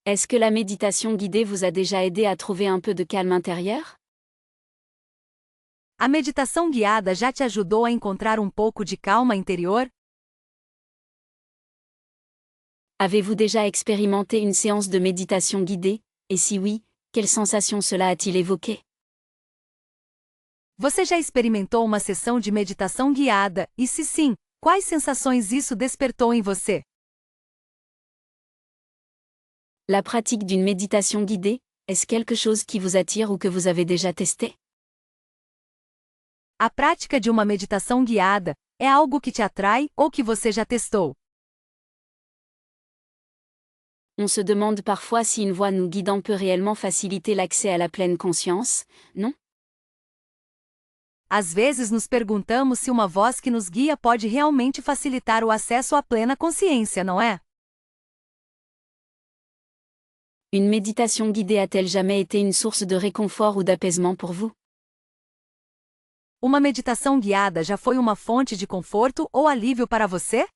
Est-ce que la méditation guidée vous a déjà aidé à trouver un peu de calme intérieur? A meditação guiada já te ajudou a encontrar um pouco de calma interior? Avez-vous déjà expérimenté une séance de méditation guidée? Et si oui, quelles sensations cela a-t-il évoqué? Você já experimentou uma sessão de meditação guiada, e se sim, quais sensações isso despertou em você? La pratique d'une méditation guidée, est-ce quelque chose qui vous attire ou que vous avez déjà testé? A prática de uma meditação guiada é algo que te atrai ou que você já testou? On se demande parfois si une voix nous guidant peut réellement faciliter l'accès à la pleine conscience, non? Às vezes nos perguntamos se uma voz que nos guia pode realmente facilitar o acesso à plena consciência, não é? Une méditation guidée a-t-elle jamais été une source de réconfort ou d'apaisement pour vous? Uma meditação guiada já foi uma fonte de conforto ou alívio para você?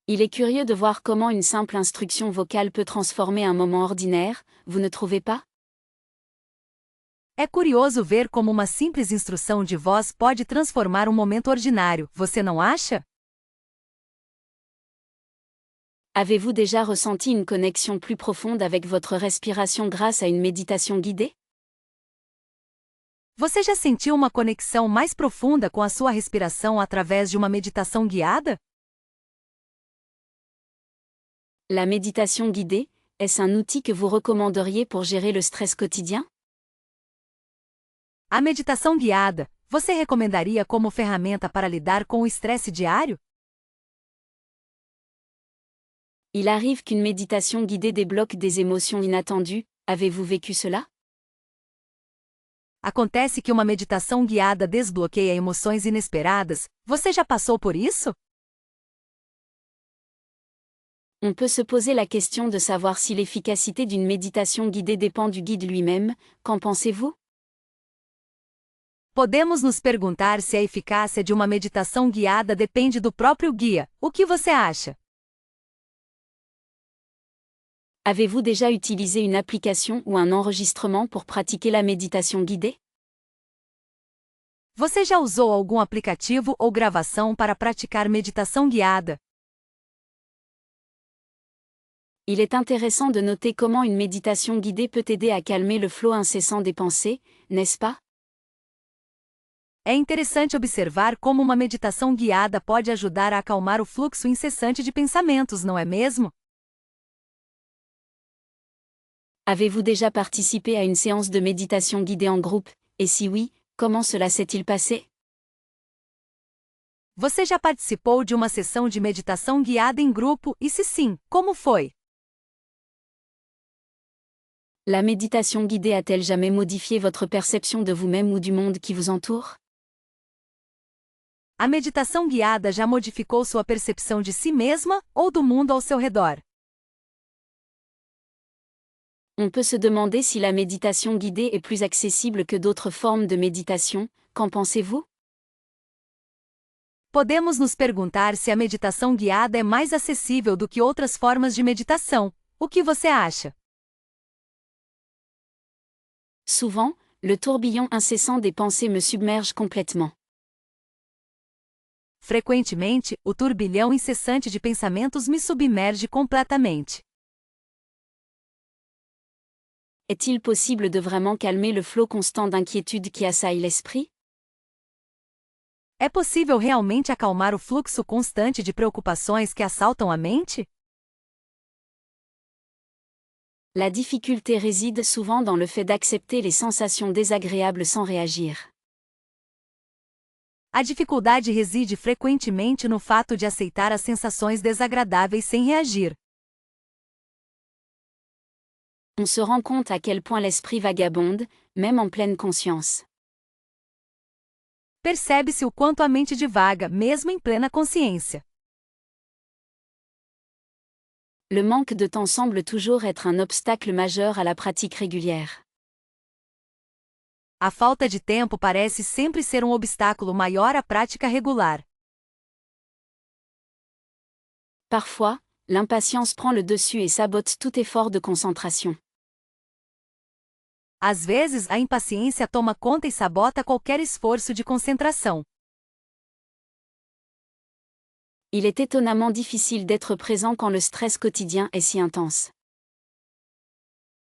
Il est curieux de voir comment une simple instruction vocale peut transformer un moment ordinaire, vous ne trouvez pas? É curioso ver como uma simples instrução de voz pode transformar um momento ordinário, você não acha? Avez-vous déjà ressenti une connexion plus profonde avec votre respiration grâce à une méditation guidée? Você já sentiu uma conexão mais profunda com a sua respiração através de uma meditação guiada? La méditation guidée, est-ce un outil que vous recommanderiez pour gérer le stress quotidien? A meditação guiada, você recomendaria como ferramenta para lidar com o estresse diário? Il arrive qu'une méditation guidée débloque des émotions inattendues, avez-vous vécu cela? Acontece que uma meditação guiada desbloqueia emoções inesperadas, você já passou por isso? On peut se poser la question de savoir si l'efficacité d'une méditation guidée dépend du guide lui-même, qu'en pensez-vous? Podemos nos perguntar se a eficácia de uma meditação guiada depende do próprio guia. O que você acha? Avez-vous déjà utilisé une application ou un enregistrement pour pratiquer la méditation guidée? Você já usou algum aplicativo ou gravação para praticar meditação guiada? Il est intéressant de noter comment une méditation guidée peut aider à calmer le flot incessant des pensées, n'est-ce pas? É interessante observar como uma meditação guiada pode ajudar a acalmar o fluxo incessante de pensamentos, não é mesmo? Avez-vous déjà participé à une séance de méditation guidée en groupe, et si oui, comment cela s'est-il passé? Você já participou de uma sessão de meditação guiada em grupo e se sim, como foi? La méditation guidée a-t-elle jamais modifié votre perception de vous-même ou du monde qui vous entoure? A meditação guiada já modificou sua percepção de si mesma ou do mundo ao seu redor? On peut se demander si la méditation guidée est plus accessible que d'autres formes de méditation, qu'en pensez-vous? Podemos nos perguntar se a meditação guiada é mais acessível do que outras formas de meditação. O que você acha? Souvent, le tourbillon incessant des pensées me submerge complètement. Frequentemente, o turbilhão incessante de pensamentos me submerge completamente. Est-il possible de vraiment calmer le flot constant d'inquiétude qui assaille l'esprit? É possível realmente acalmar o fluxo constante de preocupações que assaltam a mente? La difficulté réside souvent dans le fait d'accepter les sensations désagréables sans réagir. A dificuldade reside frequentemente no fato de aceitar as sensações desagradáveis sem reagir. On se rend compte à quel point l'esprit vagabonde, même en pleine conscience. Percebe-se o quanto a mente divaga, mesmo em plena consciência. Le manque de temps semble toujours être un obstacle majeur à la pratique régulière. A falta de tempo parece sempre ser um obstáculo maior à prática regular. Parfois, l'impatience prend le dessus et sabote tout effort de concentration. Às vezes, a impaciência toma conta e sabota qualquer esforço de concentração. Il est étonnamment difficile d'être présent quand le stress quotidien est si intense.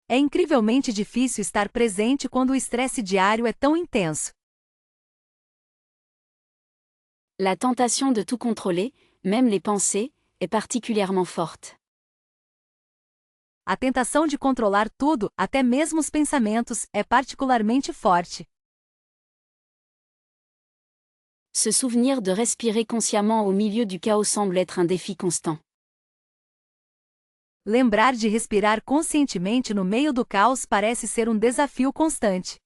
É incrivelmente difícil estar presente quando o estresse diário é tão intenso. La tentation de tout contrôler, même les pensées, est particulièrement forte. A tentação de controlar tudo, até mesmo os pensamentos, é particularmente forte. Se souvenir de respirer consciemment au milieu du chaos semble être un défi constant. Lembrar de respirar conscientemente no meio do caos parece ser um desafio constante.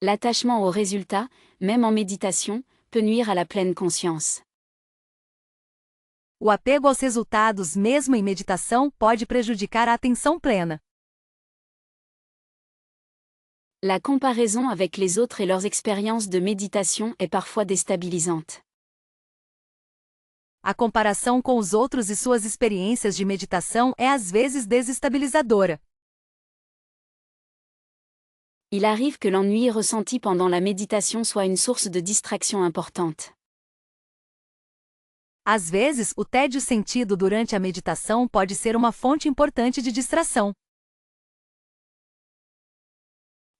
L'attachement au résultat, même en méditation, peut nuire à la pleine conscience. O apego aos resultados, mesmo em meditação, pode prejudicar a atenção plena. La comparaison avec les autres et leurs expériences de méditation est parfois déstabilisante. A comparação com os outros e suas experiências de meditação é às vezes desestabilizadora. Il arrive que l'ennui ressenti pendant la méditation soit une source de distraction importante. Às vezes, o tédio sentido durante a meditação pode ser uma fonte importante de distração.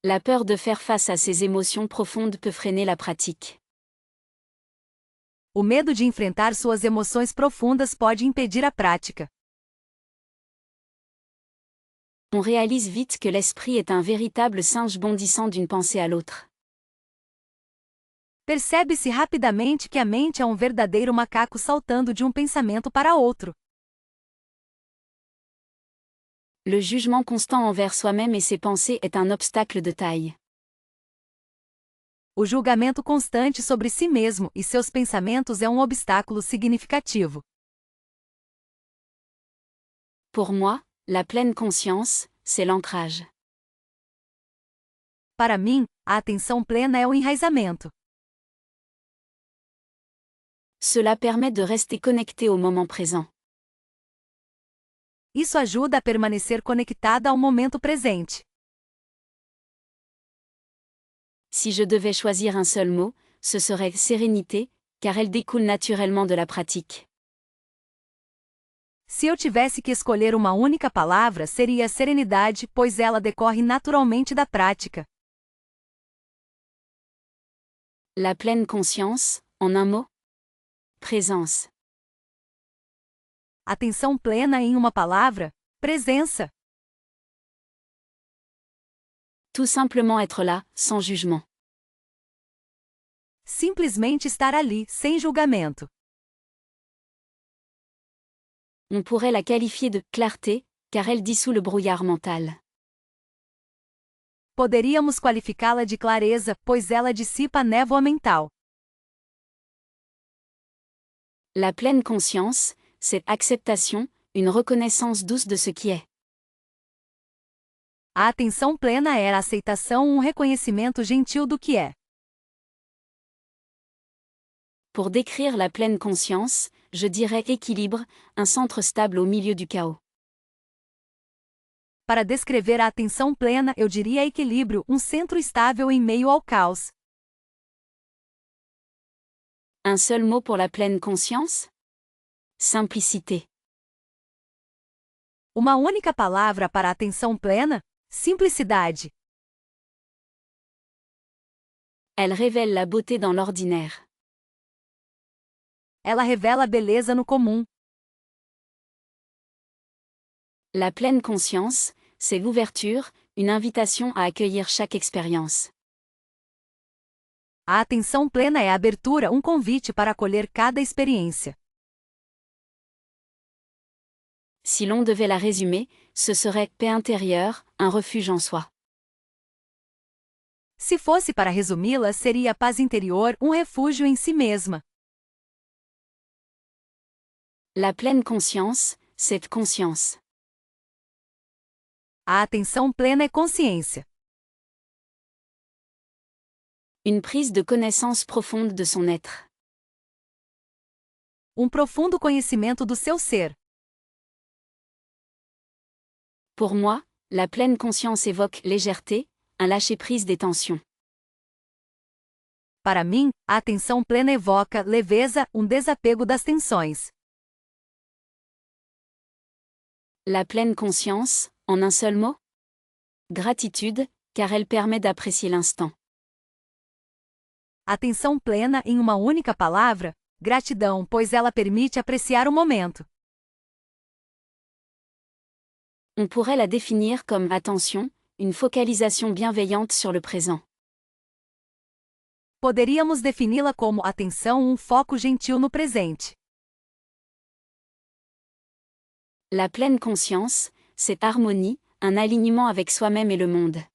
La peur de faire face à ces émotions profondes peut freiner la pratique. O medo de enfrentar suas emoções profundas pode impedir a prática. On réalise vite que l'esprit est un véritable singe bondissant d'une pensée à l'autre. Percebe-se rapidamente que a mente é um verdadeiro macaco saltando de um pensamento para outro. Le jugement constant envers soi-même et ses pensées est un obstacle de taille. O julgamento constante sobre si mesmo e seus pensamentos é um obstáculo significativo. Pour moi, la pleine conscience, c'est l'ancrage. Para mim, a atenção plena é o enraizamento. Cela permet de rester connecté au moment présent. Isso ajuda a permanecer conectada ao momento presente. Si je devais choisir un seul mot, ce serait sérénité, car elle découle naturellement de la pratique. Se eu tivesse que escolher uma única palavra, seria serenidade, pois ela decorre naturalmente da prática. La pleine conscience, en un mot? Présence. Atenção plena em uma palavra? Presença. Tout simplement être là, sans jugement. Simplesmente estar ali, sem julgamento. On pourrait la qualifier de clarté, car elle dissout le brouillard mental. Poderíamos qualificá-la de clareza, pois ela dissipa a névoa mental. La pleine conscience, c'est acceptation, une reconnaissance douce de ce qui est. A atenção plena é a aceitação, um reconhecimento gentil do que é. Pour décrire la pleine conscience, je dirais équilibre, un centre stable au milieu du chaos. Para descrever a atenção plena, eu diria equilíbrio, um centro estável em meio ao caos. Un seul mot pour la pleine conscience? Simplicité. Uma única palavra para a atenção plena? Simplicidade. Elle révèle la beauté dans l'ordinaire. Ela revela a beleza no comum. La pleine conscience, c'est l'ouverture, une invitation à accueillir chaque expérience. A atenção plena é a abertura, um convite para acolher cada experiência. Si l'on devait la résumer, ce serait paix intérieure, un refuge en soi. Se fosse para resumi-la, seria paz interior, um refúgio em si mesma. La pleine conscience, c'est conscience. A atenção plena é consciência. Une prise de connaissance profonde de son être. um profundo conhecimento do seu ser. Pour moi, la pleine conscience évoque légèreté, un lâcher-prise des tensions. Para mim, a atenção plena evoca leveza, um desapego das tensões. La pleine conscience, en un seul mot? Gratitude, car elle permet d'apprécier l'instant. Atenção plena em uma única palavra? Gratidão, pois ela permite apreciar o momento. On pourrait la définir comme attention, une focalisation bienveillante sur le présent. Poderíamos defini-la como atenção, um foco gentil no presente. La pleine conscience, c'est harmonie, un alignement avec soi-même et le monde.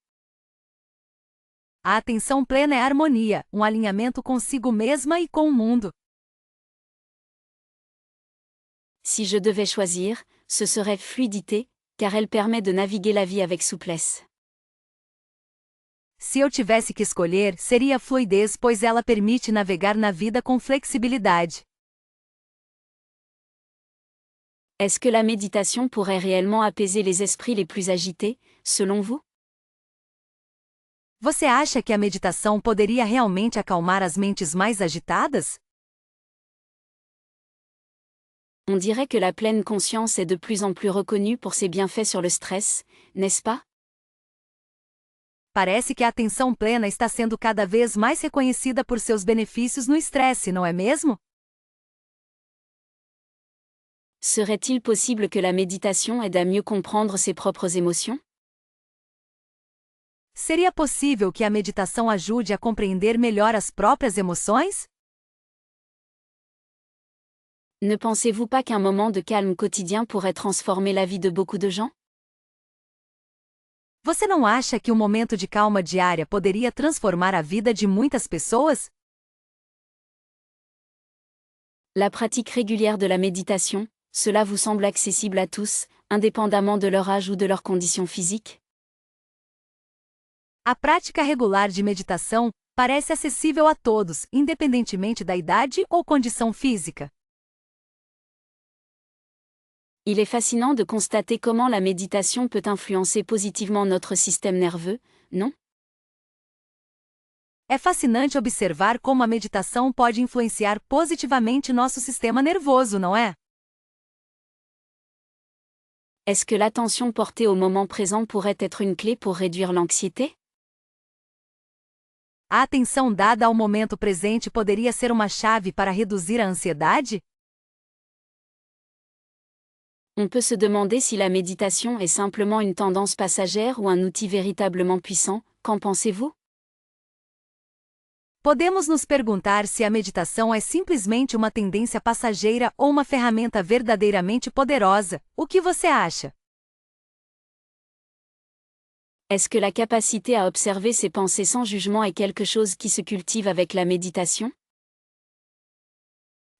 A atenção plena é harmonia, um alinhamento consigo mesma e com o mundo. Si je devais choisir, ce serait fluidité, car elle permet de naviguer la vie avec souplesse. Se eu tivesse que escolher, seria fluidez, pois ela permite navegar na vida com flexibilidade. Est-ce que la méditation pourrait réellement apaiser les esprits les plus agités, selon vous? Você acha que a meditação poderia realmente acalmar as mentes mais agitadas? On dirait que la pleine conscience est de plus en plus reconnue pour ses bienfaits sur le stress, n'est-ce pas? Parece que a atenção plena está sendo cada vez mais reconhecida por seus benefícios no estresse, não é mesmo? Serait-il possible que la méditation aide à mieux comprendre ses propres émotions? Seria possível que a meditação ajude a compreender melhor as próprias emoções? Ne pensez-vous pas qu'un moment de calme quotidien pourrait transformer la vie de beaucoup de gens? Você não acha que um momento de calma diária poderia transformar a vida de muitas pessoas? La pratique régulière de la méditation, cela vous semble accessible à tous, indépendamment de leur âge ou de leur condition physique? A prática regular de meditação parece acessível a todos, independentemente da idade ou condição física. Il est fascinant de constater comment la méditation peut influencer positivement notre système nerveux, non? É fascinante observar como a meditação pode influenciar positivamente nosso sistema nervoso, não é? Est-ce que l'attention portée au moment présent pourrait être une clé pour réduire l'anxiété? A atenção dada ao momento presente poderia ser uma chave para reduzir a ansiedade? On peut se demander si la méditation est simplement une tendance passagère ou un outil véritablement puissant, qu'en pensez-vous? Podemos nos perguntar se a meditação é simplesmente uma tendência passageira ou uma ferramenta verdadeiramente poderosa. O que você acha? Est-ce que la capacité à observer ses pensées sans jugement est quelque chose qui se cultive avec la méditation?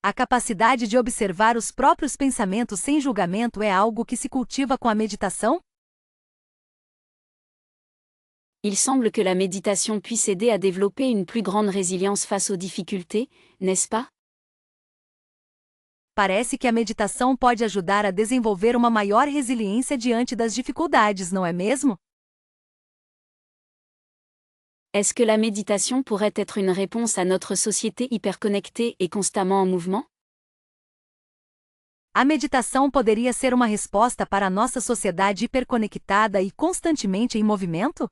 A capacidade de observar os próprios pensamentos sem julgamento é algo que se cultiva com a meditação? Il semble que la méditation puisse aider à développer une plus grande résilience face aux difficultés, n'est-ce pas? Parece que a meditação pode ajudar a desenvolver uma maior resiliência diante das dificuldades, não é mesmo? Est-ce que la méditation pourrait être une réponse à notre société hyperconnectée et constamment en mouvement? A meditação poderia ser uma resposta para a nossa sociedade hiperconectada e constantemente em movimento?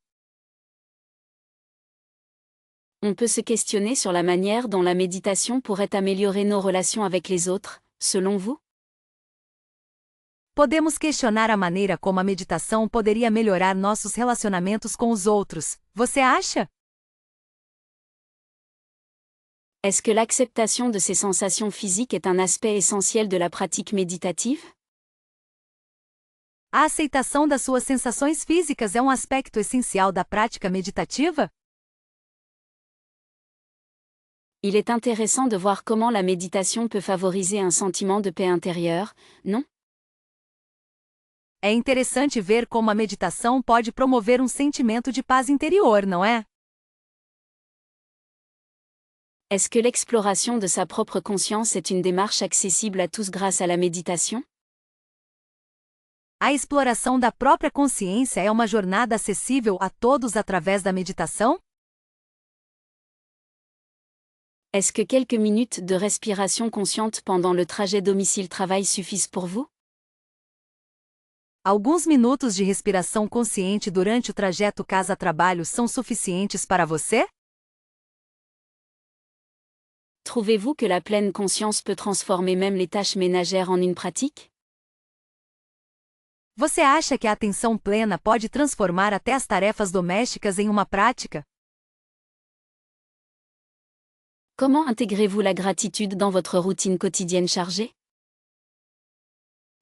On peut se questionner sur la manière dont la méditation pourrait améliorer nos relations avec les autres, selon vous? Podemos questionar a maneira como a meditação poderia melhorar nossos relacionamentos com os outros. Você acha? Est-ce que l'acceptation de ses sensations physiques est un aspect essentiel de la pratique méditative? A aceitação das suas sensações físicas é um aspecto essencial da prática meditativa? Il est intéressant de voir comment la méditation peut favoriser un sentiment de paix intérieure, non? É interessante ver como a meditação pode promover um sentimento de paz interior, não é? Est-ce que l'exploration de sa propre conscience est une démarche accessible à tous grâce à la méditation? A exploração da própria consciência é uma jornada acessível a todos através da meditação? Est-ce que quelques minutes de respiration consciente pendant le trajet domicile-travail suffisent pour vous? Alguns minutos de respiração consciente durante o trajeto casa-trabalho são suficientes para você? Trouvez-vous que la pleine conscience peut transformer même les tâches ménagères en une pratique? Você acha que a atenção plena pode transformar até as tarefas domésticas em uma prática? Comment intégrez-vous la gratitude dans votre routine quotidienne chargée?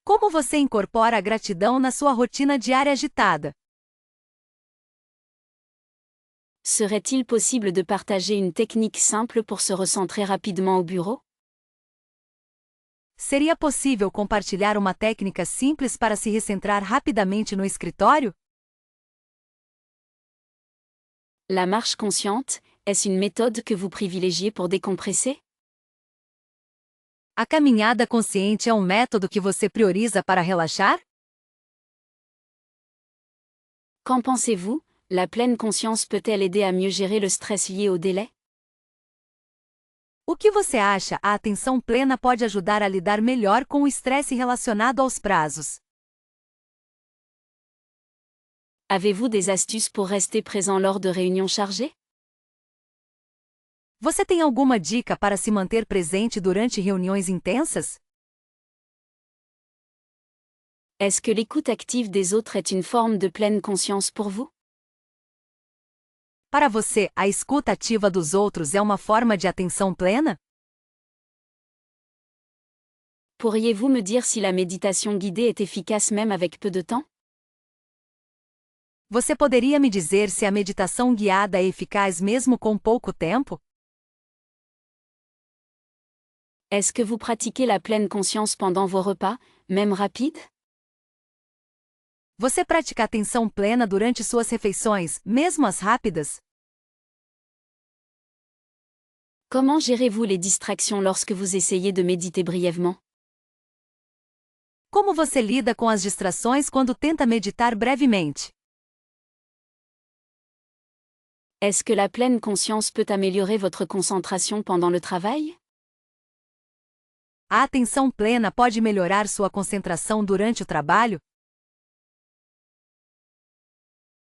Como você incorpora a gratidão na sua rotina diária agitada? Serait-il possible de partager une technique simple pour se recentrer rapidement au bureau? Seria possível compartilhar uma técnica simples para se recentrar rapidamente no escritório? La marche consciente, est-ce une méthode que vous privilégiez pour décompresser? A caminhada consciente é um método que você prioriza para relaxar? Qu'en pensez-vous? La pleine conscience peut-elle aider à mieux gérer le stress lié au délai? O que você acha? A atenção plena pode ajudar a lidar melhor com o estresse relacionado aos prazos. Avez-vous des astuces pour rester présent lors de réunions chargées? Você tem alguma dica para se manter presente durante reuniões intensas? Est-ce que l'écoute active des autres est une forme de pleine conscience pour vous? Para você, a escuta ativa dos outros é uma forma de atenção plena? Pourriez-vous me dire si la méditation guidée est efficace même avec peu de temps? Você poderia me dizer se a meditação guiada é eficaz mesmo com pouco tempo? Est-ce que vous pratiquez la pleine conscience pendant vos repas, même rapides? Você pratica atenção plena durante suas refeições, mesmo as rápidas? Comment gérez-vous les distractions lorsque vous essayez de méditer brièvement? Como você lida com as distrações quando tenta meditar brevemente? Est-ce que la pleine conscience peut améliorer votre concentration pendant le travail? A atenção plena pode melhorar sua concentração durante o trabalho?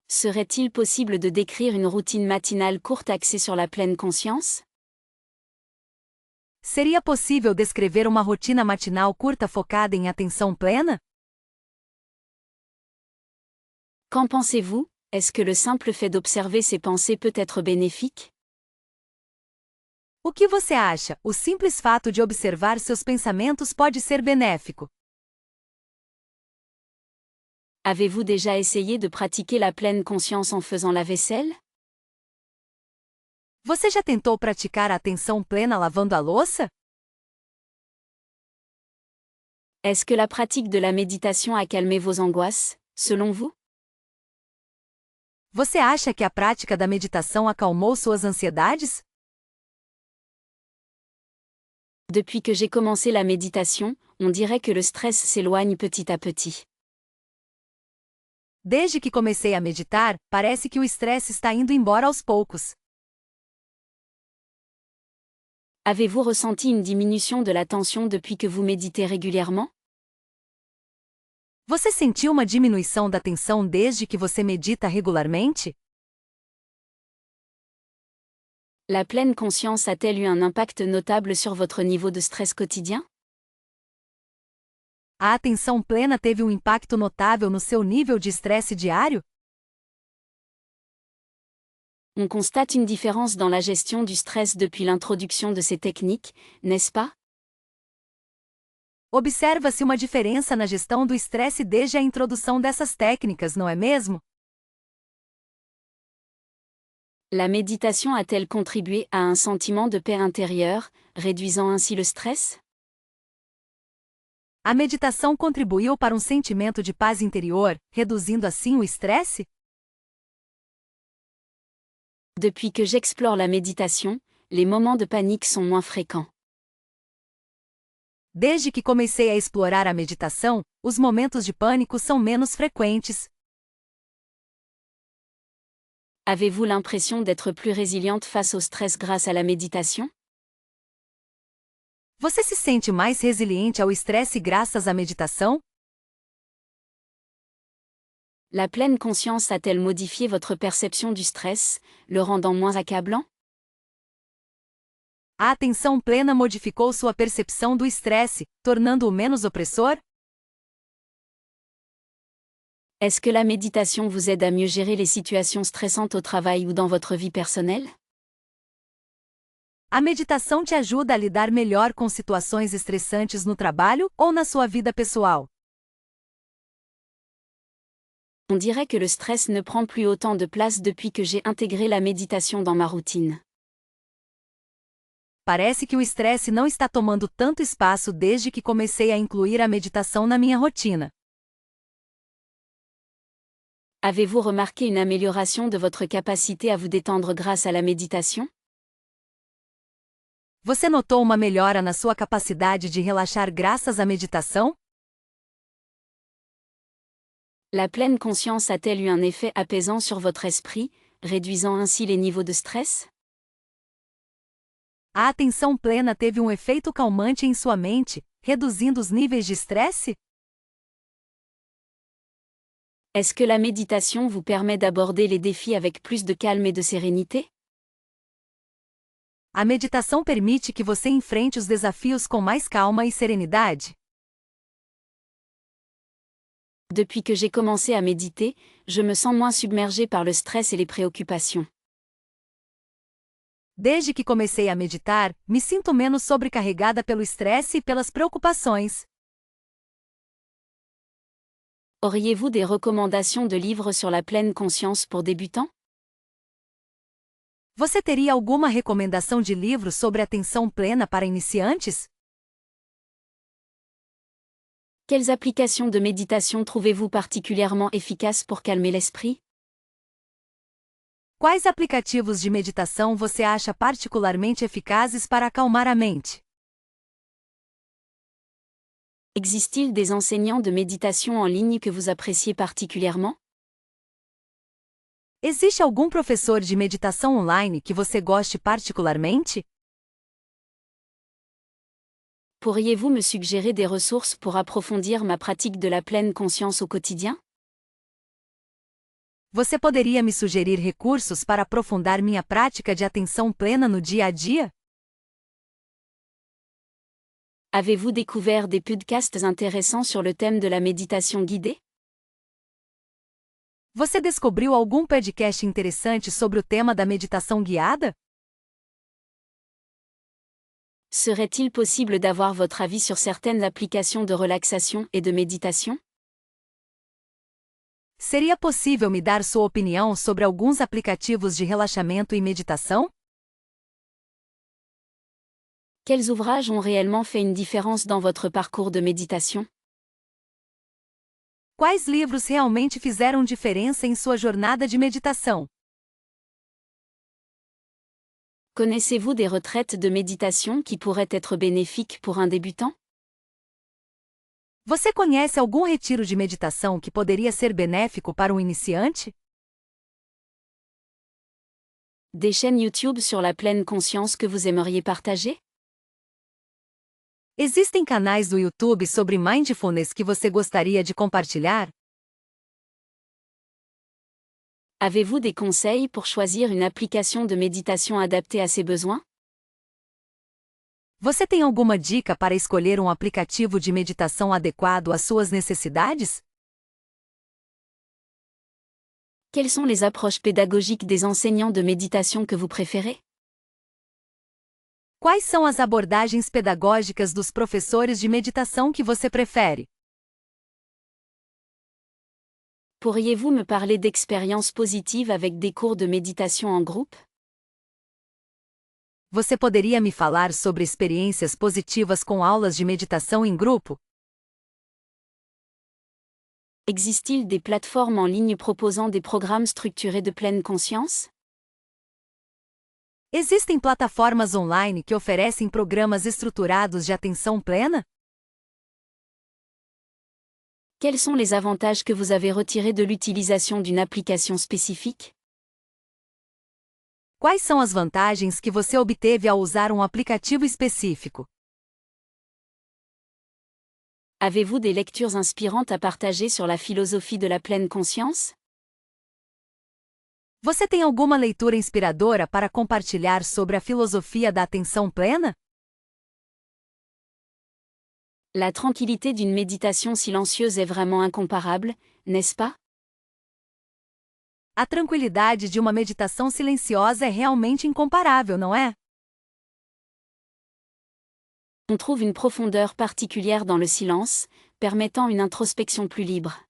Serait-il possible de décrire une routine matinale courte axée sur la pleine conscience? Seria possível descrever uma rotina matinal curta focada em atenção plena? Qu'en pensez-vous? Est-ce que le simple fait d'observer ses pensées peut être bénéfique? O que você acha? O simples fato de observar seus pensamentos pode ser benéfico. Avez-vous déjà essayé de pratiquer la pleine conscience en faisant la vaisselle? Você já tentou praticar a atenção plena lavando a louça? Est-ce que la pratique de la méditation a calmé vos angoisses, selon vous? Você acha que a prática da meditação acalmou suas ansiedades? Depuis que j'ai commencé la méditation, on dirait que le stress s'éloigne petit à petit. Desde que comecei a meditar, parece que o estresse está indo embora aos poucos. Avez-vous ressenti une diminution de la tension depuis que vous méditez régulièrement? Você sentiu uma diminuição da tensão desde que você medita regularmente? La pleine conscience a-t-elle eu un impact notable sur votre niveau de stress quotidien? A atenção plena teve um impacto notável no seu nível de estresse diário? On constate une différence dans la gestion du stress depuis l'introduction de ces techniques, n'est-ce pas? Observa-se uma diferença na gestão do estresse desde a introdução dessas técnicas, não é mesmo? La méditation a-t-elle contribué à un sentiment de paix intérieure, réduisant ainsi le stress? A meditação contribuiu para um sentimento de paz interior, reduzindo assim o estresse? Depuis que j'explore la méditation, les moments de panique sont moins fréquents. Desde que comecei a explorar a meditação, os momentos de pânico são menos frequentes. Avez-vous l'impression d'être plus résiliente face au stress grâce à la méditation? Você se sente mais resiliente ao estresse graças à meditação? La pleine conscience a-t-elle modifié votre perception du stress, le rendant moins accablant? A atenção plena modificou sua percepção do estresse, tornando-o menos opressor? Est-ce que la méditation vous aide à mieux gérer les situations stressantes au travail ou dans votre vie personnelle? A meditação te ajuda a lidar melhor com situações estressantes no trabalho ou na sua vida pessoal? On dirait que le stress ne prend plus autant de place depuis que j'ai intégré la méditation dans ma routine. Parece que o estresse não está tomando tanto espaço desde que comecei a incluir a meditação na minha rotina. Avez-vous remarqué une amélioration de votre capacité à vous détendre grâce à la méditation? Você notou uma melhora na sua capacidade de relaxar graças à meditação? La pleine conscience a-t-elle eu un effet apaisant sur votre esprit, réduisant ainsi les niveaux de stress? A atenção plena teve um efeito calmante em sua mente, reduzindo os níveis de estresse? Est-ce que la méditation vous permet d'aborder les défis avec plus de calme et de sérénité? A meditação permite que você enfrente os desafios com mais calma e serenidade. Depuis que j'ai commencé à méditer, je me sens moins submergée par le stress et les préoccupations. Desde que comecei a meditar, me sinto menos sobrecarregada pelo estresse e pelas preocupações. Auriez-vous des recommandations de livres sur la pleine conscience pour débutants? Você teria alguma recomendação de livro sobre atenção plena para iniciantes? Quelles applications de méditation trouvez-vous particulièrement efficaces pour calmer l'esprit? Quais aplicativos de meditação você acha particularmente eficazes para acalmar a mente? Existe-t-il des enseignants de méditation en ligne que vous appréciez particulièrement? Existe algum professor de meditação online que você goste particularmente? Pourriez-vous me suggérer des ressources pour approfondir ma pratique de la pleine conscience au quotidien? Você poderia me sugerir recursos para aprofundar minha prática de atenção plena no dia a dia? Avez-vous découvert des podcasts intéressants sur le thème de la méditation guidée? Você descobriu algum podcast interessante sobre o tema da meditação guiada? Serait-il possible d'avoir votre avis sur certaines applications de relaxation et de méditation? Seria possível me dar sua opinião sobre alguns aplicativos de relaxamento e meditação? Quels ouvrages ont réellement fait une différence dans votre parcours de méditation? Quais livros realmente fizeram diferença em sua jornada de meditação? Connaissez-vous des retraites de méditation qui pourraient être bénéfiques pour un débutant? Você conhece algum retiro de meditação que poderia ser benéfico para um iniciante? Des chaînes YouTube sur la pleine conscience que vous aimeriez partager? Existem canais do YouTube sobre mindfulness que você gostaria de compartilhar? Avez-vous des conseils pour choisir une application de méditation adaptée à ses besoins? Você tem alguma dica para escolher um aplicativo de meditação adequado às suas necessidades? Quelles sont les approches pédagogiques des enseignants de méditation que vous préférez? Quais são as abordagens pedagógicas dos professores de meditação que você prefere? Pourriez-vous me parler d'expériences positives avec des cours de méditation en groupe? Você poderia me falar sobre experiências positivas com aulas de meditação em grupo? Existe-t-il des plateformes en ligne proposant des programmes structurés de pleine conscience? Existem plataformas online que oferecem programas estruturados de atenção plena? Quels sont les avantages que vous avez retirés de l'utilisation d'une application spécifique? Quais são as vantagens que você obteve ao usar um aplicativo específico? Avez-vous des lectures inspirantes à partager sur la philosophie de la pleine conscience? Você tem alguma leitura inspiradora para compartilhar sobre a filosofia da atenção plena? La tranquillité d'une méditation silencieuse est vraiment incomparable, n'est-ce pas? A tranquilidade de uma meditação silenciosa é realmente incomparável, não é? On trouve une profondeur particulière dans le silence, permettant une introspection plus libre.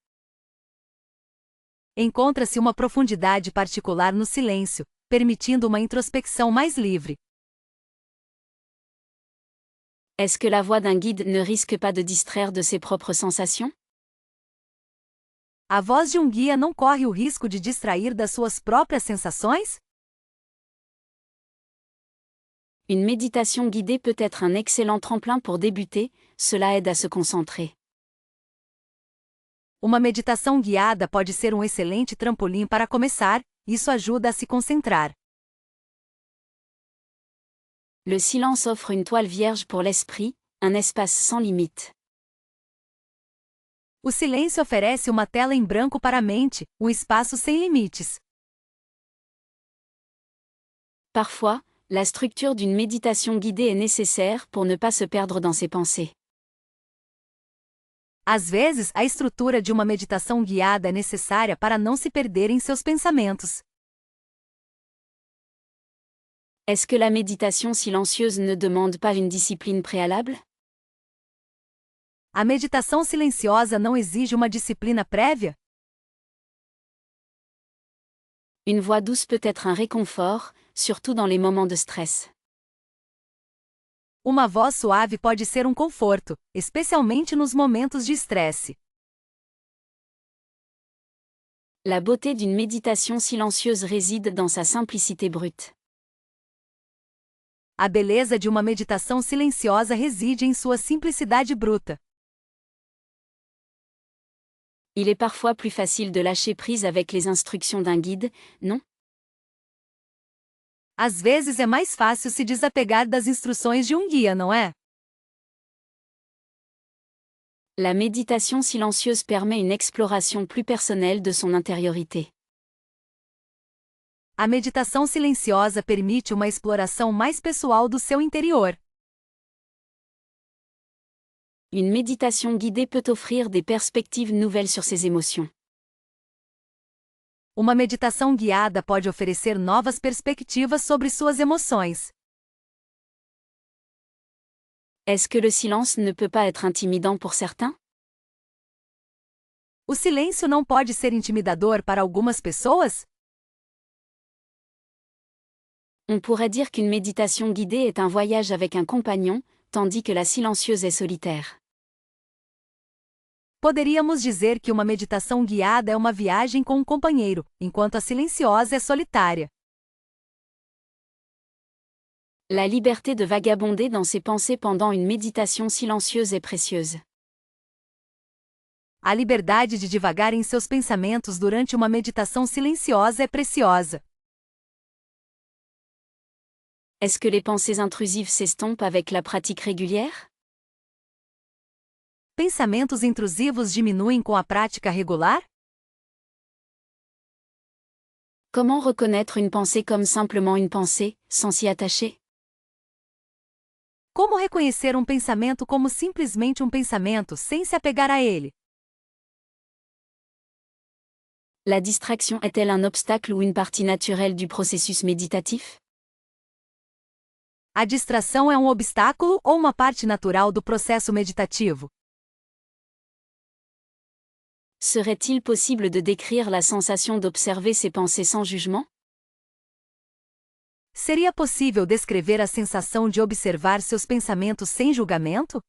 Encontra-se uma profundidade particular no silêncio, permitindo uma introspecção mais livre. Est-ce que la voix d'un guide ne risque pas de distraire de ses propres sensations? A voz de um guia não corre o risco de distrair das suas próprias sensações? Une méditation guidée peut être un excellent tremplin pour débuter, cela aide à se concentrer. Uma meditação guiada pode ser um excelente trampolim para começar, isso ajuda a se concentrar. Le silence offre une toile vierge pour l'esprit, un espace sans limite. O silêncio oferece uma tela em branco para a mente, um espaço sem limites. Parfois, la structure d'une méditation guidée est nécessaire pour ne pas se perdre dans ses pensées. Às vezes, a estrutura de uma meditação guiada é necessária para não se perder em seus pensamentos. Est-ce que la méditation silencieuse ne demande pas une discipline préalable? A meditação silenciosa não exige uma disciplina prévia? Une voix douce peut être un réconfort, surtout dans les moments de stress. Uma voz suave pode ser um conforto, especialmente nos momentos de estresse. La beauté d'une méditation silencieuse réside dans sa simplicité brute. A beleza de uma meditação silenciosa reside em sua simplicidade bruta. Il est parfois plus facile de lâcher prise avec les instructions d'un guide, non? Às vezes é mais fácil se desapegar das instruções de um guia, não é? La méditation silencieuse permet une exploration plus personnelle de son intériorité. A meditação silenciosa permite uma exploração mais pessoal do seu interior. Une méditation guidée peut offrir des perspectives nouvelles sur ses émotions. Uma meditação guiada pode oferecer novas perspectivas sobre suas emoções. Est-ce que le silence ne peut pas être intimidant pour certains? O silêncio não pode ser intimidador para algumas pessoas? On pourrait dire qu'une méditation guidée est un voyage avec un compagnon, tandis que la silencieuse est solitaire. Poderíamos dizer que uma meditação guiada é uma viagem com um companheiro, enquanto a silenciosa é solitária. La liberté de vagabonder dans ses pensées pendant une méditation silencieuse est précieuse. A liberdade de divagar em seus pensamentos durante uma meditação silenciosa é preciosa. Est-ce que les pensées intrusives s'estompent avec la pratique régulière? Pensamentos intrusivos diminuem com a prática regular? Comment reconnaître une pensée comme simplement une pensée, sans s'y attacher? Como reconhecer um pensamento como simplesmente um pensamento sem se apegar a ele? La distraction est-elle un obstacle ou une partie naturelle du processus méditatif? A distração é um obstáculo ou uma parte natural do processo meditativo? Serait-il possible de décrire la sensation d'observer ses pensées sans jugement? Seria possível descrever a sensação de observar seus pensamentos sem julgamento?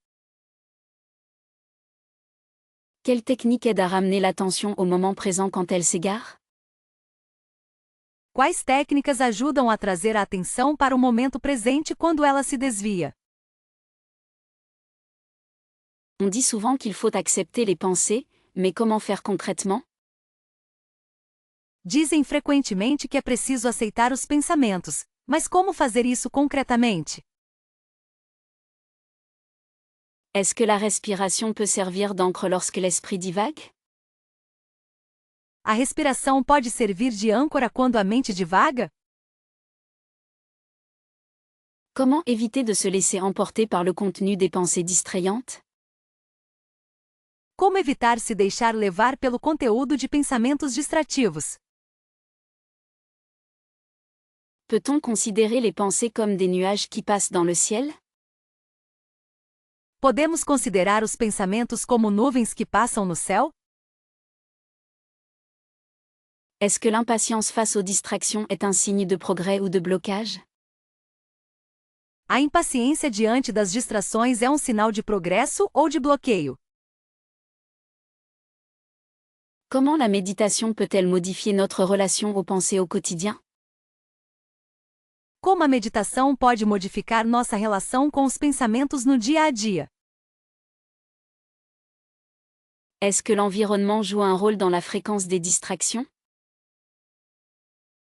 Quelle technique aide à ramener l'attention au moment présent quand elle s'égare? Quais técnicas ajudam a trazer a atenção para o momento presente quando ela se desvia? On dit souvent qu'il faut accepter les pensées, mais comment faire concrètement? Dizem frequentemente que é preciso aceitar os pensamentos, mas como fazer isso concretamente? Est-ce que la respiration peut servir d'encre lorsque l'esprit divague? A respiração pode servir de âncora quando a mente divaga? Comment éviter de se laisser emporter par le contenu des pensées distrayantes? Como evitar se deixar levar pelo conteúdo de pensamentos distrativos? Peut-on considérer les pensées comme des nuages qui passent dans le ciel? Podemos considerar os pensamentos como nuvens que passam no céu? Est-ce que l'impatience face aux distractions est un signe de progrès ou de blocage? A impaciência diante das distrações é um sinal de progresso ou de bloqueio? Comment la méditation peut-elle modifier notre relation aux pensées au quotidien? Como a meditação pode modificar nossa relação com os pensamentos no dia a dia? Est-ce que l'environnement joue un rôle dans la fréquence des distractions?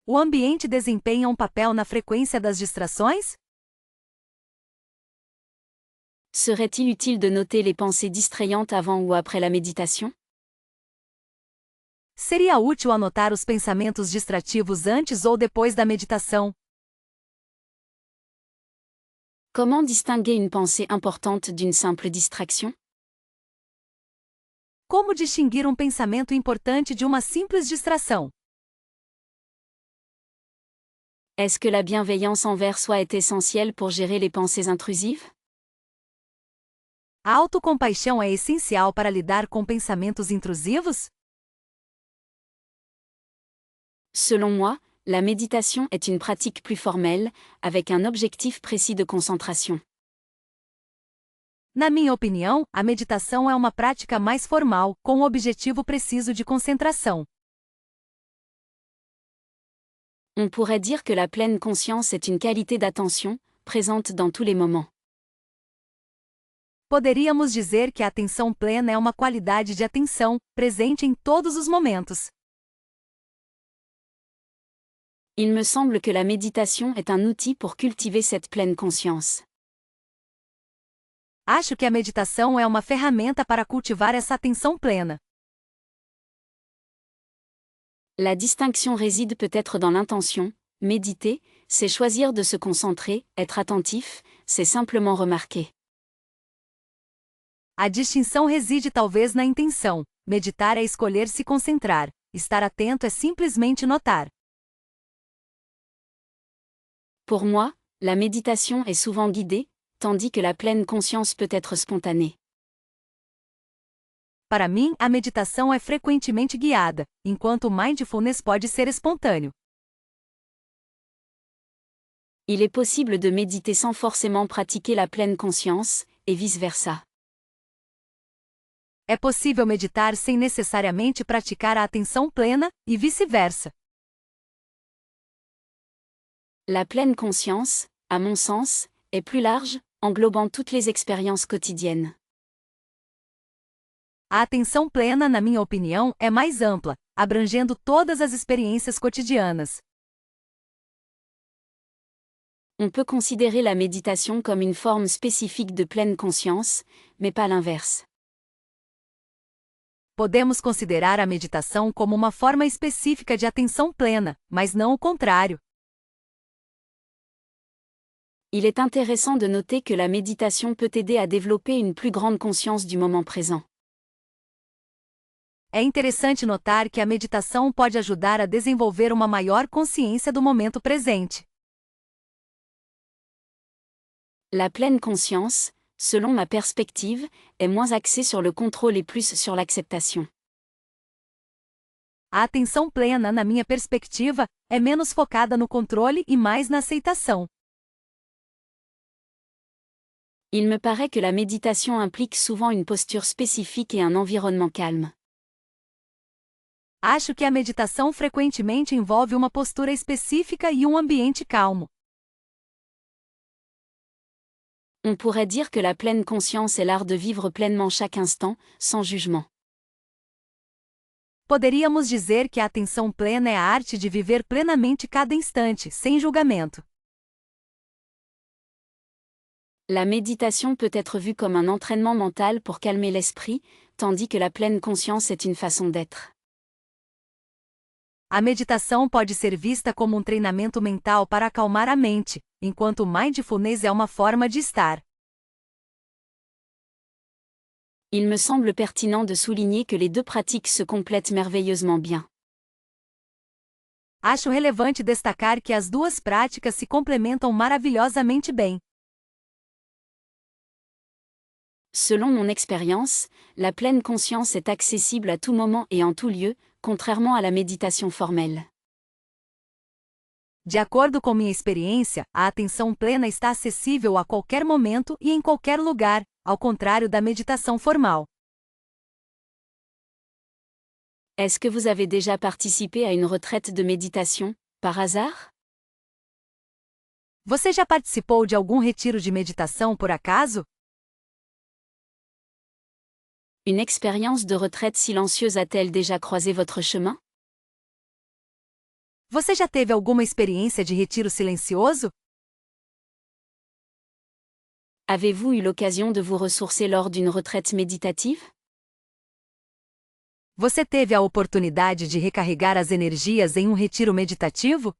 O ambiente desempenha um papel na frequência das distrações? Serait-il utile de noter les pensées distrayantes avant ou après la méditation? Seria útil anotar os pensamentos distrativos antes ou depois da meditação? Comment distinguer une pensée importante d'une simple distraction? Como distinguir um pensamento importante de uma simples distração? Est-ce que la bienveillance envers soi est essentielle pour gérer les pensées intrusives? A autocompaixão é essencial para lidar com pensamentos intrusivos? Selon moi, la méditation est une pratique plus formelle, avec un objectif précis de concentration. Na minha opinião, a meditação é uma prática mais formal, com um objetivo preciso de concentração. On pourrait dire que la pleine conscience est une qualité d'attention, présente dans tous les moments. Poderíamos dizer que a atenção plena é uma qualidade de atenção, presente em todos os momentos. Il me semble que la méditation est un outil pour cultiver cette pleine conscience. Acho que a meditação é uma ferramenta para cultivar essa atenção plena. La distinction réside peut-être dans l'intention. Méditer, c'est choisir de se concentrer, être attentif, c'est simplement remarquer. A distinção reside talvez na intenção. Meditar é escolher se concentrar. Estar atento é simplesmente notar. Pour moi, la méditation est souvent guidée, tandis que la pleine conscience peut être spontanée. Para mim, a meditação é frequentemente guiada, enquanto o mindfulness pode ser espontâneo. Il est possible de méditer sans forcément pratiquer la pleine conscience, et vice-versa. É possível meditar sem necessariamente praticar a atenção plena, e vice-versa. La pleine conscience, à mon sens, est plus large, englobant toutes les expériences quotidiennes. A atenção plena, na minha opinião, é mais ampla, abrangendo todas as experiências cotidianas. On peut considérer la méditation comme une forme spécifique de pleine conscience, mais pas l'inverse. Podemos considerar a meditação como uma forma específica de atenção plena, mas não o contrário. Il est intéressant de noter que la méditation peut aider à développer une plus grande conscience du moment présent. É interessante notar que a meditação pode ajudar a desenvolver uma maior consciência do momento presente. La pleine conscience, selon ma perspective, est moins axée sur le contrôle et plus sur l'acceptation. A atenção plena, na minha perspectiva, é menos focada no controle e mais na aceitação. Il me paraît que la méditation implique souvent une posture spécifique et un environnement calme. Acho que a meditação frequentemente envolve uma postura específica e um ambiente calmo. On pourrait dire que la pleine conscience est l'art de vivre pleinement chaque instant, sans jugement. Poderíamos dizer que a atenção plena é a arte de viver plenamente cada instante, sem julgamento. La méditation peut être vue comme un entraînement mental pour calmer l'esprit, tandis que la pleine conscience est une façon d'être. A meditação pode ser vista como um treinamento mental para acalmar a mente, enquanto o mindfulness é uma forma de estar. Il me semble pertinent de souligner que les deux pratiques se complètent merveilleusement bien. Acho relevante destacar que as duas práticas se complementam maravilhosamente bem. Selon mon expérience, la pleine conscience est accessible à tout moment et en tout lieu, contrairement à la méditation formelle. De acordo com minha experiência, a atenção plena está acessível a qualquer momento e em qualquer lugar, ao contrário da meditação formal. Est-ce que vous avez déjà participé à une retraite de méditation, par hasard? Você já participou de algum retiro de meditação por acaso? Une expérience de retraite silencieuse a-t-elle déjà croisé votre chemin? Você já teve alguma experiência de retiro silencioso? Avez-vous eu l'occasion de vous ressourcer lors d'une retraite méditative? Você teve a oportunidade de recarregar as energias em um retiro meditativo?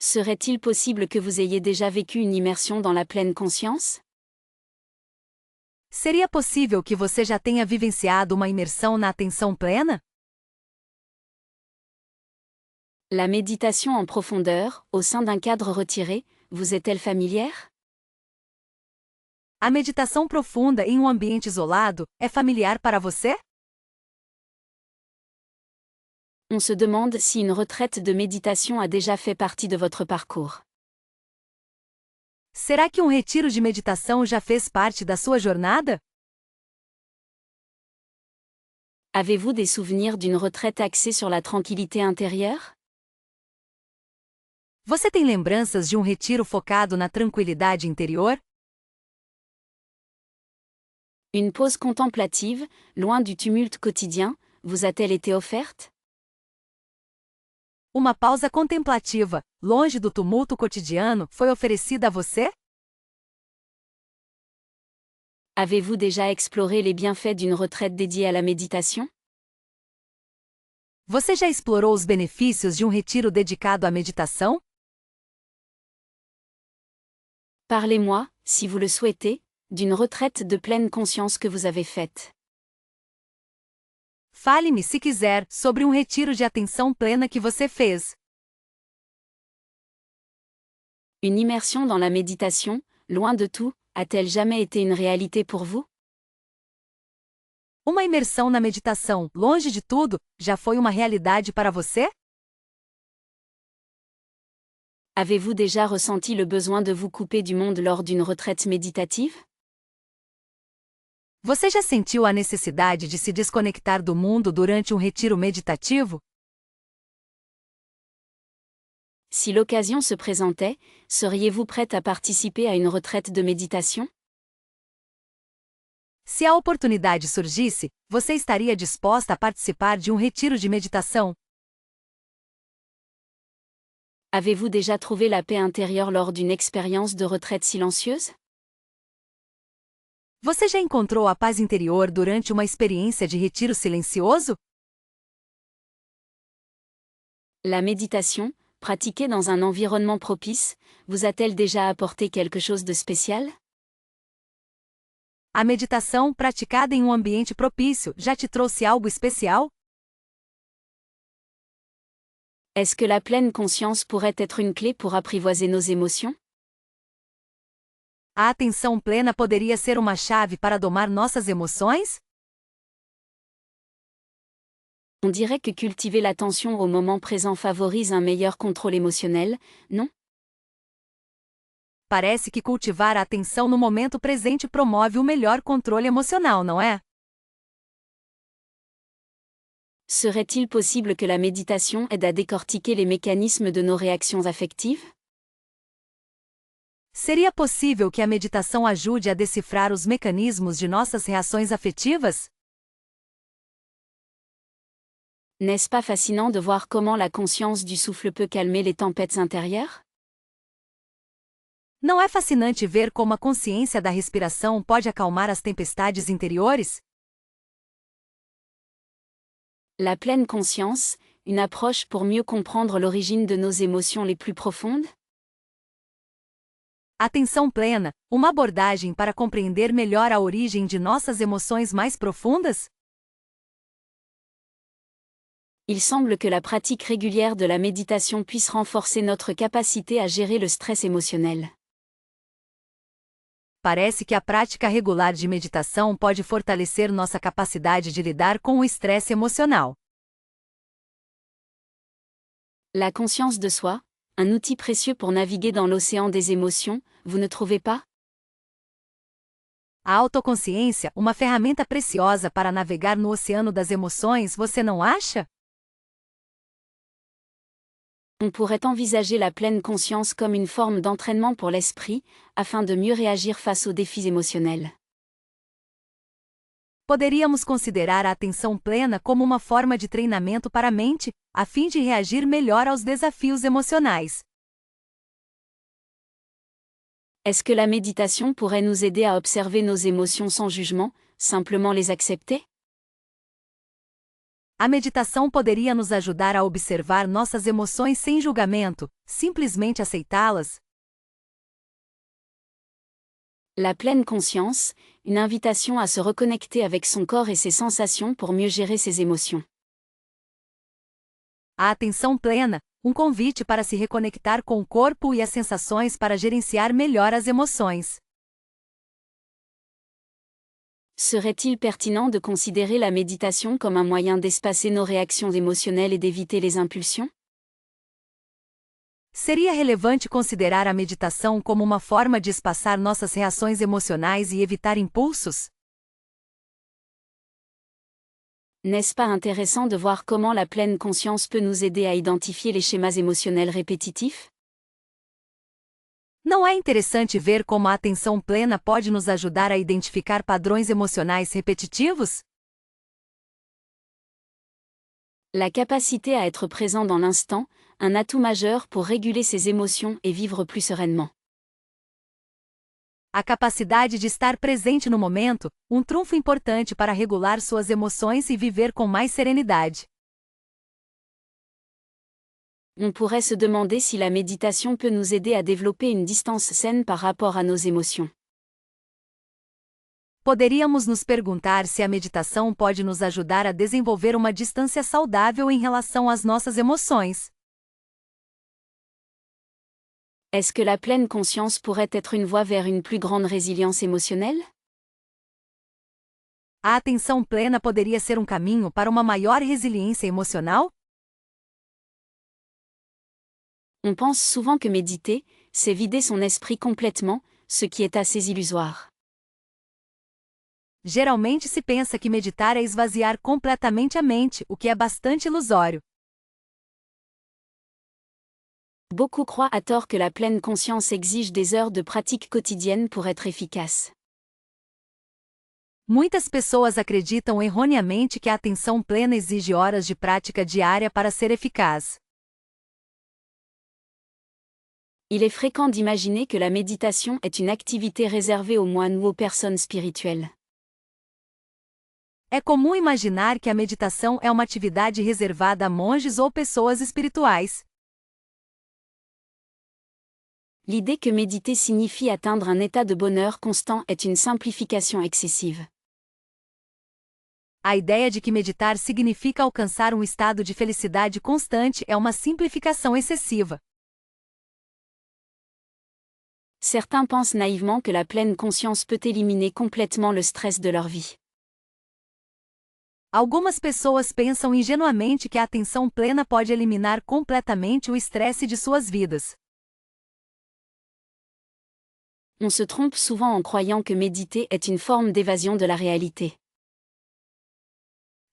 Serait-il possible que vous ayez déjà vécu une immersion dans la pleine conscience? Seria possível que você já tenha vivenciado uma imersão na atenção plena? La méditation en profondeur, au sein d'un cadre retiré, vous est-elle familière? A meditação profunda em um ambiente isolado é familiar para você? On se demande si une retraite de méditation a déjà fait partie de votre parcours. Será que um retiro de meditação já fez parte da sua jornada? Avez-vous des souvenirs d'une retraite axée sur la tranquillité intérieure? Você tem lembranças de um retiro focado na tranquilidade interior? Une pause contemplative, loin du tumulte quotidien, vous a-t-elle été offerte? Uma pausa contemplativa, longe do tumulto cotidiano, foi oferecida a você? Avez-vous déjà exploré les bienfaits d'une retraite dédiée à la méditation? Você já explorou os benefícios de um retiro dedicado à meditação? Parlez-moi, si vous le souhaitez, d'une retraite de pleine conscience que vous avez faite. Fale-me, se quiser, sobre um retiro de atenção plena que você fez. Une immersion dans la méditation, loin de tout, a-t-elle jamais été une réalité pour vous? Uma imersão na meditação, longe de tudo, já foi uma realidade para você? Avez-vous déjà ressenti le besoin de vous couper du monde lors d'une retraite méditative? Você já sentiu a necessidade de se desconectar do mundo durante um retiro meditativo? Si l'occasion se présentait, seriez-vous prête à participer à une retraite de méditation? Se a oportunidade surgisse, você estaria disposta a participar de um retiro de meditação? Avez-vous déjà trouvé la paix intérieure lors d'une expérience de retraite silencieuse? Você já encontrou a paz interior durante uma experiência de retiro silencioso? La méditation, pratiquée dans un environnement propice, vous a-t-elle déjà apporté quelque chose de spécial? A meditação, praticada em um ambiente propício, já te trouxe algo especial? Est-ce que la pleine conscience pourrait être une clé pour apprivoiser nos émotions? A atenção plena poderia ser uma chave para domar nossas emoções? On dirait que cultiver l'attention au moment présent favorise un meilleur contrôle émotionnel, non? Parece que cultivar a atenção no momento presente promove um melhor controle emocional, não é? Serait-il possible que la méditation aide à décortiquer les mécanismes de nos réactions affectives? Seria possível que a meditação ajude a decifrar os mecanismos de nossas reações afetivas? N'est-ce pas fascinant de voir comment la conscience du souffle peut calmer les tempêtes intérieures? Não é fascinante ver como a consciência da respiração pode acalmar as tempestades interiores? La pleine conscience, une approche pour mieux comprendre l'origine de nos émotions les plus profondes? Atenção plena, uma abordagem para compreender melhor a origem de nossas emoções mais profundas? Il semble que la pratique régulière de la méditation puisse renforcer notre capacité à gérer le stress émotionnel. Parece que a prática regular de meditação pode fortalecer nossa capacidade de lidar com o estresse emocional. La conscience de soi, un outil précieux pour naviguer dans l'océan des émotions, vous ne trouvez pas? A autoconsciência, uma ferramenta preciosa para navegar no oceano das emoções, você não acha? On pourrait envisager la pleine conscience comme une forme d'entraînement pour l'esprit, afin de mieux réagir face aux défis émotionnels. Poderíamos considerar a atenção plena como uma forma de treinamento para a mente, a fim de reagir melhor aos desafios emocionais. Est-ce que la méditation pourrait nous aider à observer nos émotions sans jugement, simplement les accepter? A meditação poderia nos ajudar a observar nossas emoções sem julgamento, simplesmente aceitá-las? La pleine conscience, une invitation à se reconnecter avec son corps et ses sensations pour mieux gérer ses émotions. A atenção plena, um convite para se reconectar com o corpo e as sensações para gerenciar melhor as emoções. Serait-il pertinent de considérer la méditation comme un moyen d'espacer nos réactions émotionnelles et d'éviter les impulsions? Seria relevante considerar a meditação como uma forma de espaçar nossas reações emocionais e evitar impulsos? N'est-ce pas intéressant de voir comment la pleine conscience peut nous aider à identifier les schémas émotionnels répétitifs? Não é interessante ver como a atenção plena pode nos ajudar a identificar padrões emocionais repetitivos? La capacité à être présent dans l'instant, un atout majeur pour réguler ses émotions et vivre plus sereinement. A capacidade de estar presente no momento, um trunfo importante para regular suas emoções e viver com mais serenidade. On pourrait se demander si la méditation peut nous aider à développer une distance saine par rapport à nos émotions. Poderíamos nos perguntar se a meditação pode nos ajudar a desenvolver uma distância saudável em relação às nossas emoções. Est-ce que la pleine conscience pourrait être une voie vers une plus grande résilience émotionnelle? A atenção plena poderia ser um caminho para uma maior resiliência emocional? On pense souvent que méditer, c'est vider son esprit complètement, ce qui est assez illusoire. Geralmente se pensa que meditar é esvaziar completamente a mente, o que é bastante ilusório. Beaucoup croient à tort que la pleine conscience exige des heures de pratique quotidienne pour être efficace. Muitas pessoas acreditam erroneamente que a atenção plena exige horas de prática diária para ser eficaz. Il est fréquent d'imaginer que la méditation est une activité réservée aux moines ou aux personnes spirituelles. É comum imaginar que a meditação é uma atividade reservada a monges ou pessoas espirituais. L'idée que méditer signifie atteindre un état de bonheur constant est une simplification excessive. A ideia de que meditar significa alcançar um estado de felicidade constante é uma simplificação excessiva. Certains pensent naïvement que la pleine conscience peut éliminer complètement le stress de leur vie. Algumas pessoas pensam ingenuamente que a atenção plena pode eliminar completamente o estresse de suas vidas. On se trompe souvent en croyant que méditer est une forme d'évasion de la réalité.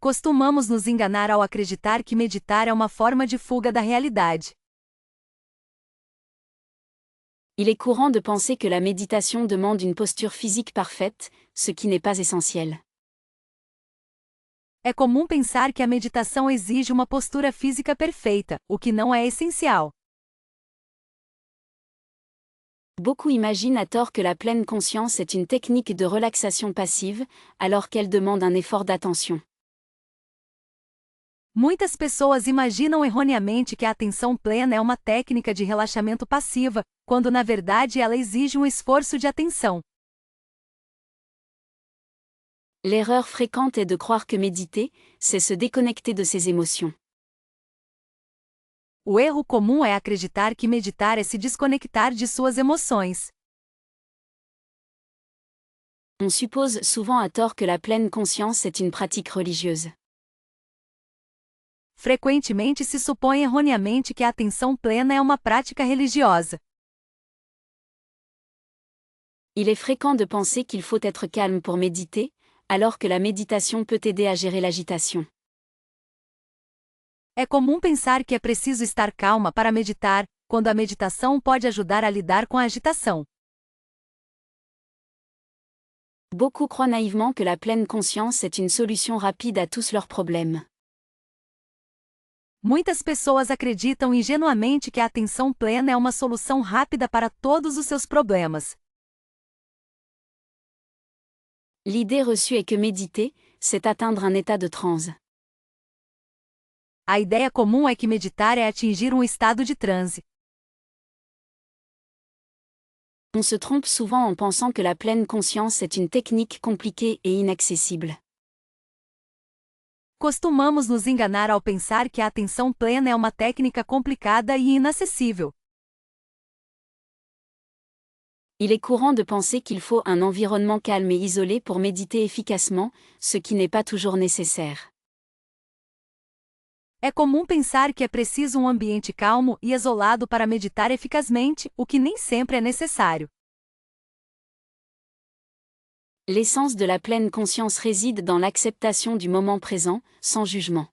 Costumamos nos enganar ao acreditar que meditar é uma forma de fuga da realidade. Il est courant de penser que la méditation demande une posture physique parfaite, ce qui n'est pas essentiel. É comum pensar que a meditação exige uma postura física perfeita, o que não é essencial. Beaucoup imaginent à tort que la pleine conscience est une technique de relaxation passive, alors qu'elle demande un effort d'attention. Muitas pessoas imaginam erroneamente que a atenção plena é uma técnica de relaxamento passiva, quando na verdade ela exige um esforço de atenção. L'erreur fréquente est de croire que méditer, c'est se déconnecter de ses émotions. O erro comum é acreditar que meditar é se desconectar de suas emoções. On suppose souvent à tort que la pleine conscience est une pratique religieuse. Frequentemente se supõe erroneamente que a atenção plena é uma prática religiosa. Il est fréquent de penser qu'il faut être calme pour méditer, alors que la méditation peut aider à gérer l'agitation. É comum pensar que é preciso estar calma para meditar, quando a meditação pode ajudar a lidar com a agitação. Beaucoup croient naïvement que la pleine conscience est une solution rapide à tous leurs problèmes. Muitas pessoas acreditam ingenuamente que a atenção plena é uma solução rápida para todos os seus problemas. L'idée reçue est que méditer, c'est atteindre un état de transe. A ideia comum é que meditar é atingir um estado de transe. On se trompe souvent en pensant que la pleine conscience est une technique compliquée et inaccessible. Costumamos nos enganar ao pensar que a atenção plena é uma técnica complicada e inacessível. Il est courant de penser qu'il faut un environnement calme et isolé pour méditer efficacement, ce qui n'est pas toujours nécessaire. É comum pensar que é preciso um ambiente calmo e isolado para meditar eficazmente, o que nem sempre é necessário. L'essence de la pleine conscience réside dans l'acceptation du moment présent, sans jugement.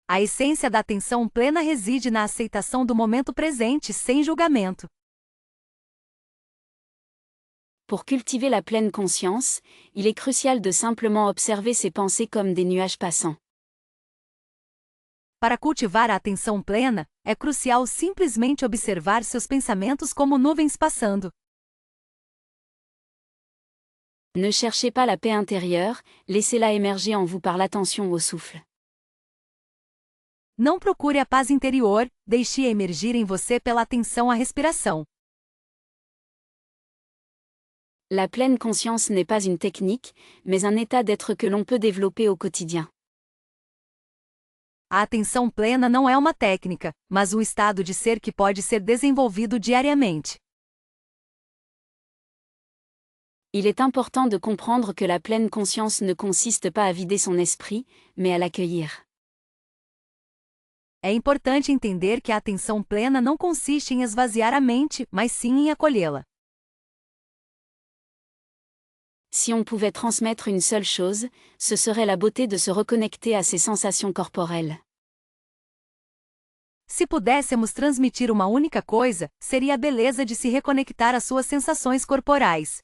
A essência da atenção plena reside na aceitação do momento presente, sem julgamento. Pour cultiver la pleine conscience, il est crucial de simplement observer ses pensées comme des nuages passants. Para cultivar a atenção plena, é crucial simplesmente observar seus pensamentos como nuvens passando. Ne cherchez pas la paix intérieure, laissez-la émerger en vous par l'attention au souffle. Não procure a paz interior, deixe-a emergir em você pela atenção à respiração. La pleine conscience n'est pas une technique, mais un état d'être que l'on peut développer au quotidien. A atenção plena não é uma técnica, mas um estado de ser que pode ser desenvolvido diariamente. Il est important de comprendre que la pleine conscience ne consiste pas à vider son esprit, mais à l'accueillir. É importante entender que a atenção plena não consiste em esvaziar a mente, mas sim em acolhê-la. Si on pouvait transmettre une seule chose, ce serait la beauté de se reconnecter à ses sensations corporelles. Se pudéssemos transmitir uma única coisa, seria a beleza de se reconectar às suas sensações corporais.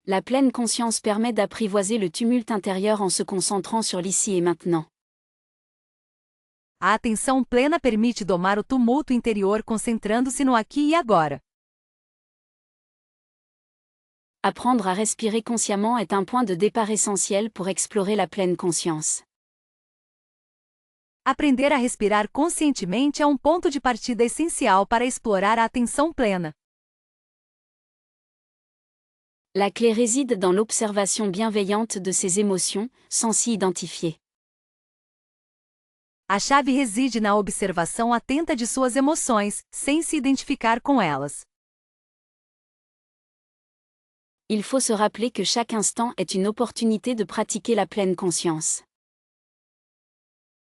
La pleine conscience permet d'apprivoiser le tumulte intérieur en se concentrant sur l'ici et maintenant. A atenção plena permite domar o tumulto interior concentrando-se no aqui e agora. Apprendre à respirer consciemment est un point de départ essentiel pour explorer la pleine conscience. Aprender a respirar conscientemente é um ponto de partida essencial para explorar a atenção plena. La clé réside dans l'observation bienveillante de ses émotions, sans s'y identifier. A chave reside na observação atenta de suas emoções, sem se identificar com elas. Il faut se rappeler que chaque instant est une opportunité de pratiquer la pleine conscience.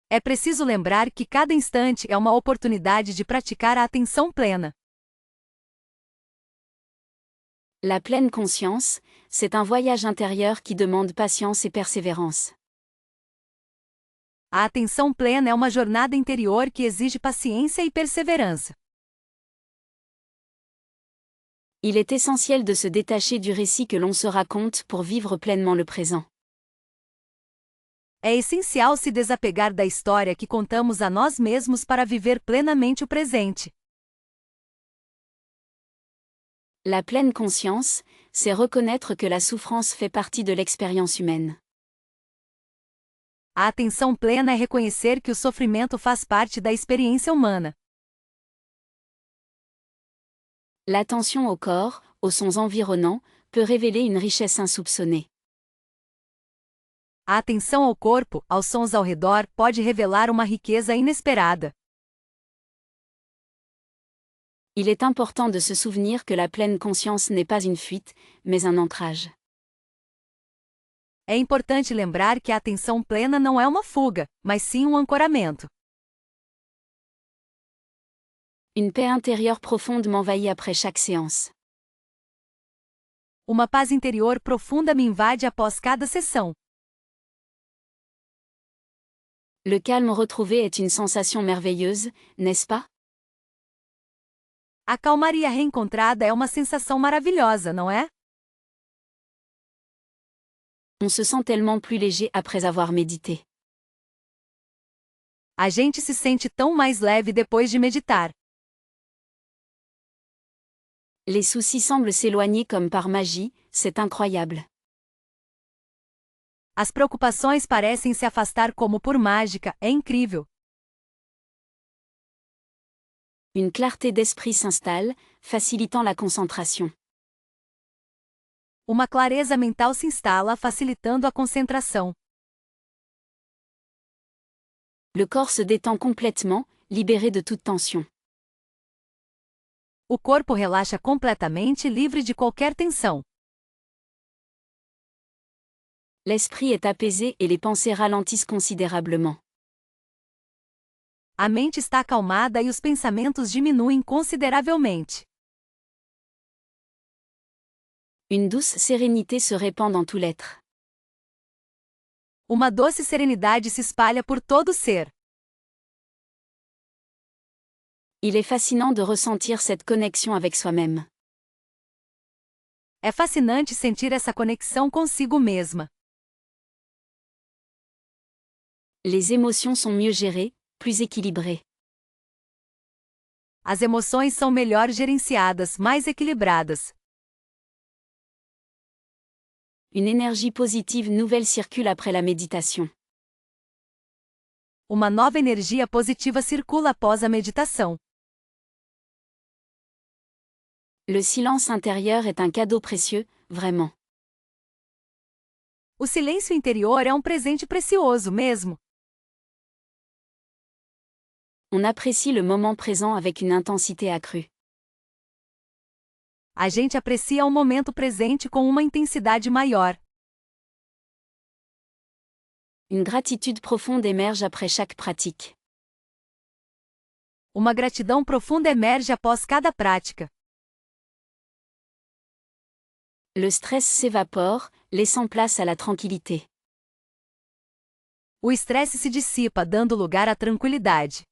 É preciso lembrar que cada instante é uma oportunidade de praticar a atenção plena. La pleine conscience, c'est un voyage intérieur qui demande patience et persévérance. A atenção plena é uma jornada interior que exige paciência e perseverança. Il est essentiel de se détacher du récit que l'on se raconte pour vivre pleinement le présent. É essencial se desapegar da história que contamos a nós mesmos para viver plenamente o presente. La pleine conscience, c'est reconnaître que la souffrance fait partie de l'expérience humaine. A atenção plena é reconhecer que o sofrimento faz parte da experiência humana. L'attention au corps, aux sons environnants, peut révéler une richesse insoupçonnée. A atenção ao corpo, aos sons ao redor, pode revelar uma riqueza inesperada. Il est important de se souvenir que la pleine conscience n'est pas une fuite, mais un ancrage. É importante lembrar que a atenção plena não é uma fuga, mas sim um ancoramento. Une paix intérieure profonde m'envahit après chaque séance. Uma paz interior profunda me invade após cada sessão. Le calme retrouvé est une sensation merveilleuse, n'est-ce pas? A calmaria reencontrada é uma sensação maravilhosa, não é? On se sent tellement plus léger après avoir médité. A gente se sente tão mais leve depois de meditar. Les soucis semblent s'éloigner comme par magie, c'est incroyable. As preocupações parecem se afastar como por mágica, é incrível. Une clarté d'esprit s'installe, facilitant la concentration. Uma clareza mental se instala, facilitando a concentração. Le corps se détend complètement, libéré de toute tension. O corpo relaxa completamente, livre de qualquer tensão. L'esprit est apaisé et les pensées ralentissent considérablement. A mente está acalmada e os pensamentos diminuem consideravelmente. Une douce sérénité se répand dans tout l'être. Uma doce serenidade se espalha por todo o ser. Il est fascinant de ressentir cette connexion avec soi-même. É fascinante sentir essa conexão consigo mesma. Les émotions sont mieux gérées, plus équilibrées. As emoções são melhor gerenciadas, mais equilibradas. Une énergie positive nouvelle circule après la méditation. Uma nova energia positiva circula após a meditação. Le silence intérieur est un cadeau précieux, vraiment. O silêncio interior é um presente precioso mesmo. On apprécie le moment présent avec une intensité accrue. A gente aprecia o momento presente com uma intensidade maior. Une gratitude profonde émerge après chaque pratique. Uma gratidão profunda emerge após cada prática. Le stress s'évapore, laissant place à la tranquillité. O estresse se dissipa, dando lugar à tranquilidade.